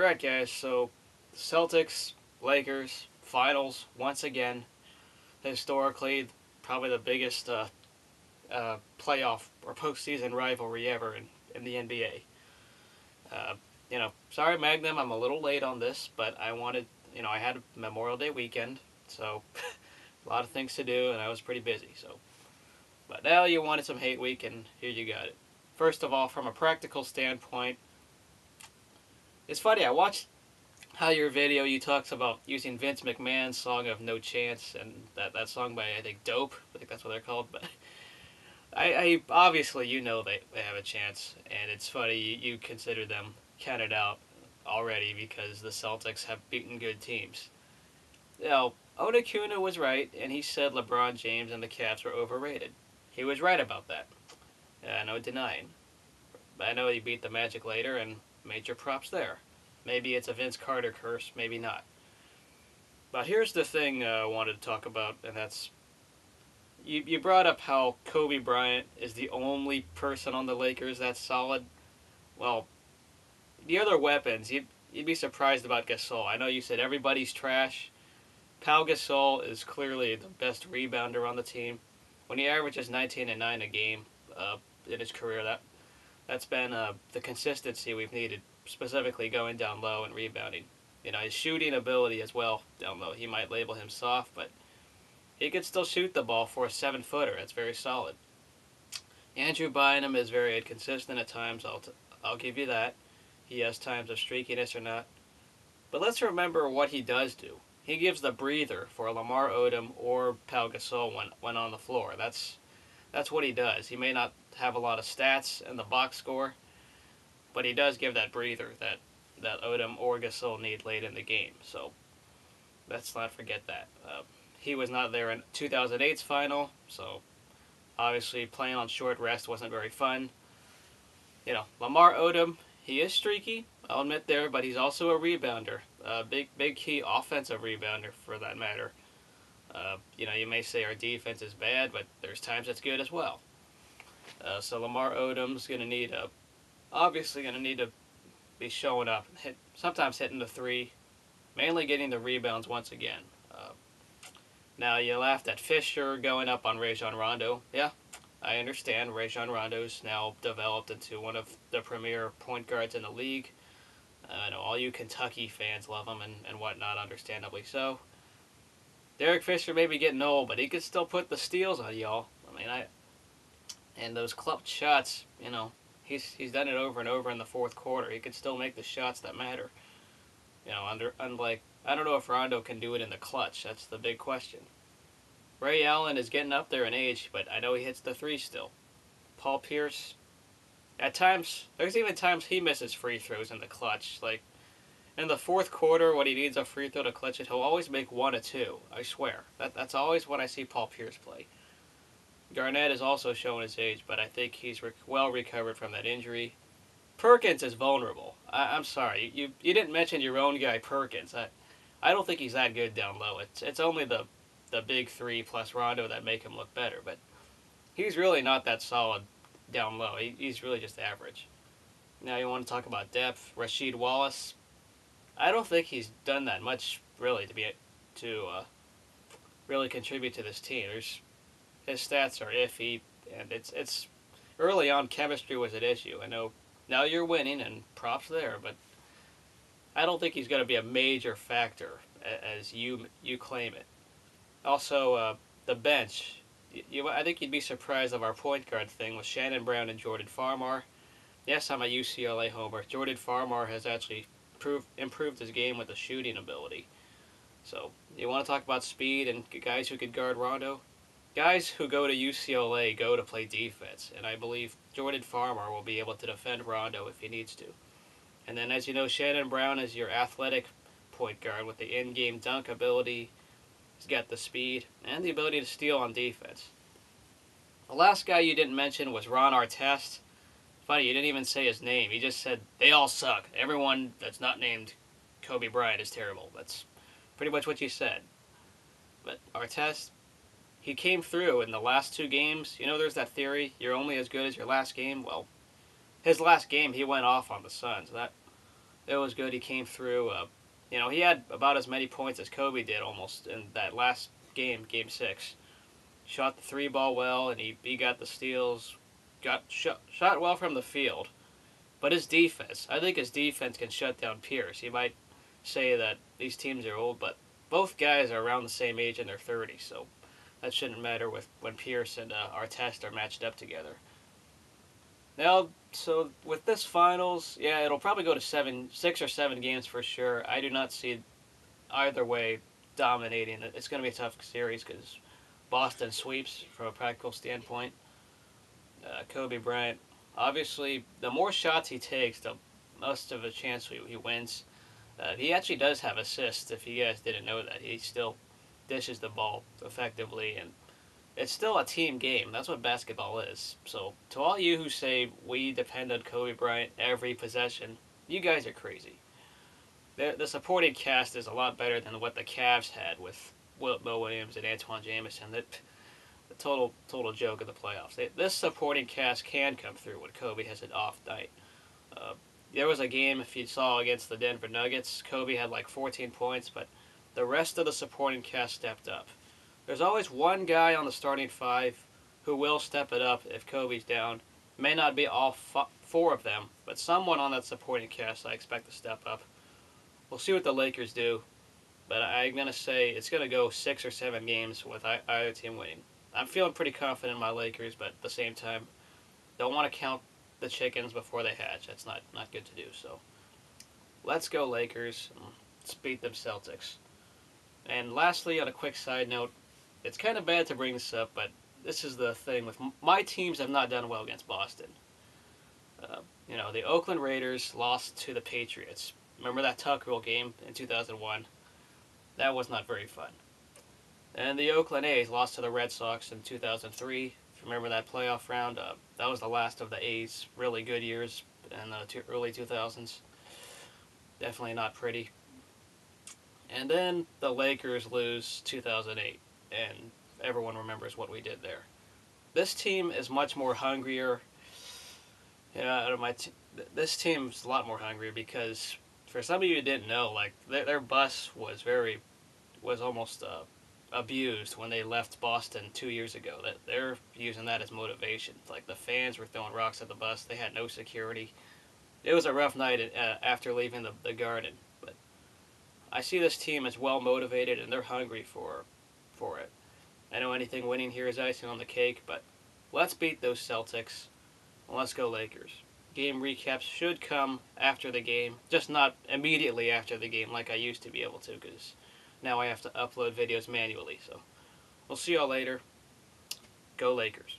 Alright guys, so Celtics, Lakers, finals, once again. Historically, probably the biggest playoff or postseason rivalry ever in the NBA. Sorry Magnum, I'm a little late on this, but I had a Memorial Day weekend, so a lot of things to do, and I was pretty busy, so. But now you wanted some hate week, and here you got it. First of all, from a practical standpoint, it's funny, I watched how your video you talks about using Vince McMahon's song of No Chance and that song by I think Dope. I think that's what they're called. But I obviously they have a chance, and it's funny you consider them counted out already because the Celtics have beaten good teams. Onakuna was right, and he said LeBron James and the Cavs were overrated. He was right about that. No denying. But I know he beat the Magic later, and major props there. Maybe it's a Vince Carter curse, maybe not. But here's the thing I wanted to talk about, and that's you brought up how Kobe Bryant is the only person on the Lakers that's solid. Well, the other weapons, you'd be surprised about Gasol. I know you said everybody's trash. Pau Gasol is clearly the best rebounder on the team. When he averages 19 and 9 a game in his career, that's been the consistency we've needed, specifically going down low and rebounding. His shooting ability as well down low. He might label him soft, but he could still shoot the ball for a 7-footer. That's very solid. Andrew Bynum is very inconsistent at times. I'll give you that. He has times of streakiness or not. But let's remember what he does do. He gives the breather for Lamar Odom or Pau Gasol when on the floor. That's what he does. He may not have a lot of stats in the box score, but he does give that breather that Odom or Gasol need late in the game. So let's not forget that. He was not there in 2008's final, so obviously playing on short rest wasn't very fun. Lamar Odom, he is streaky, I'll admit there, but he's also a rebounder. Big key offensive rebounder for that matter. You may say our defense is bad, but there's times it's good as well. So Lamar Odom's obviously going to need to be showing up, sometimes hitting the three, mainly getting the rebounds once again. Now, you laughed at Fisher going up on Rajon Rondo. Yeah, I understand. Rajon Rondo's now developed into one of the premier point guards in the league. I know all you Kentucky fans love him and whatnot, understandably so. Derek Fisher may be getting old, but he could still put the steals on y'all. And those clutch shots, he's done it over and over in the fourth quarter. He could still make the shots that matter. Unlike, I don't know if Rondo can do it in the clutch. That's the big question. Ray Allen is getting up there in age, but I know he hits the three still. Paul Pierce, at times, there's even times he misses free throws in the clutch. Like, in the fourth quarter, when he needs a free throw to clutch it, he'll always make one or two. I swear. That's always when I see Paul Pierce play. Garnett is also showing his age, but I think he's well recovered from that injury. Perkins is vulnerable. I'm sorry. You didn't mention your own guy, Perkins. I don't think he's that good down low. It's only the big three plus Rondo that make him look better, but he's really not that solid down low. He's really just average. Now you want to talk about depth. Rasheed Wallace. I don't think he's done that much really to really contribute to this team. His stats are iffy, and it's early on chemistry was an issue. I know now you're winning and props there, but I don't think he's going to be a major factor as you claim it. Also, the bench. I think you'd be surprised of our point guard thing with Shannon Brown and Jordan Farmar. Yes, I'm a UCLA homer. Jordan Farmar has actually improved his game with the shooting ability. So, you want to talk about speed and guys who could guard Rondo? Guys who go to UCLA go to play defense, and I believe Jordan Farmar will be able to defend Rondo if he needs to. And then, as you know, Shannon Brown is your athletic point guard with the in-game dunk ability. He's got the speed and the ability to steal on defense. The last guy you didn't mention was Ron Artest. Funny, you didn't even say his name. He just said, they all suck. Everyone that's not named Kobe Bryant is terrible. That's pretty much what you said. But Artest, he came through in the last two games. There's that theory, you're only as good as your last game. Well, his last game, he went off on the Suns. It was good. He came through. He had about as many points as Kobe did almost in that last game, Game 6. Shot the three ball well, and he got the steals. Got shot well from the field. But his defense, I think his defense can shut down Pierce. You might say that these teams are old, but both guys are around the same age in their 30s, so that shouldn't matter with when Pierce and Artest are matched up together. Now, so with this finals, yeah, it'll probably go to 6 or 7 games for sure. I do not see either way dominating it. It's going to be a tough series because Boston sweeps from a practical standpoint. Kobe Bryant, obviously, the more shots he takes, the most of a chance he wins. He actually does have assists. If you guys didn't know that, he still dishes the ball effectively, and it's still a team game. That's what basketball is. So to all you who say we depend on Kobe Bryant every possession, you guys are crazy. The supporting cast is a lot better than what the Cavs had with Wilt Williams and Antoine Jamison. The total joke of the playoffs. This supporting cast can come through when Kobe has an off night. Uh, there was a game, if you saw, against the Denver Nuggets. Kobe had like 14 points, but the rest of the supporting cast stepped up. There's always one guy on the starting five who will step it up if Kobe's down. May not be all four of them, but someone on that supporting cast I expect to step up. We'll see what the Lakers do, but I'm going to say it's going to go 6 or 7 games with either team winning. I'm feeling pretty confident in my Lakers, but at the same time, don't want to count the chickens before they hatch. That's not good to do. So let's go Lakers. Let's beat them Celtics. And lastly, on a quick side note, it's kind of bad to bring this up, but this is the thing with my teams have not done well against Boston. The Oakland Raiders lost to the Patriots. Remember that Tuck Rule game in 2001? That was not very fun. And the Oakland A's lost to the Red Sox in 2003. If you remember that playoff round, that was the last of the A's really good years in the early 2000s. Definitely not pretty. And then the Lakers lose 2008, and everyone remembers what we did there. This team is much more hungrier. This team's a lot more hungry because for some of you who didn't know, like their bus was almost abused when they left Boston 2 years ago. That they're using that as motivation. Like the fans were throwing rocks at the bus. They had no security. It was a rough night after leaving the Garden. But I see this team as well motivated and they're hungry for it. I know anything winning here is icing on the cake, but let's beat those Celtics. And let's go Lakers. Game recaps should come after the game, just not immediately after the game like I used to be able to, because now I have to upload videos manually. So we'll see y'all later. Go Lakers.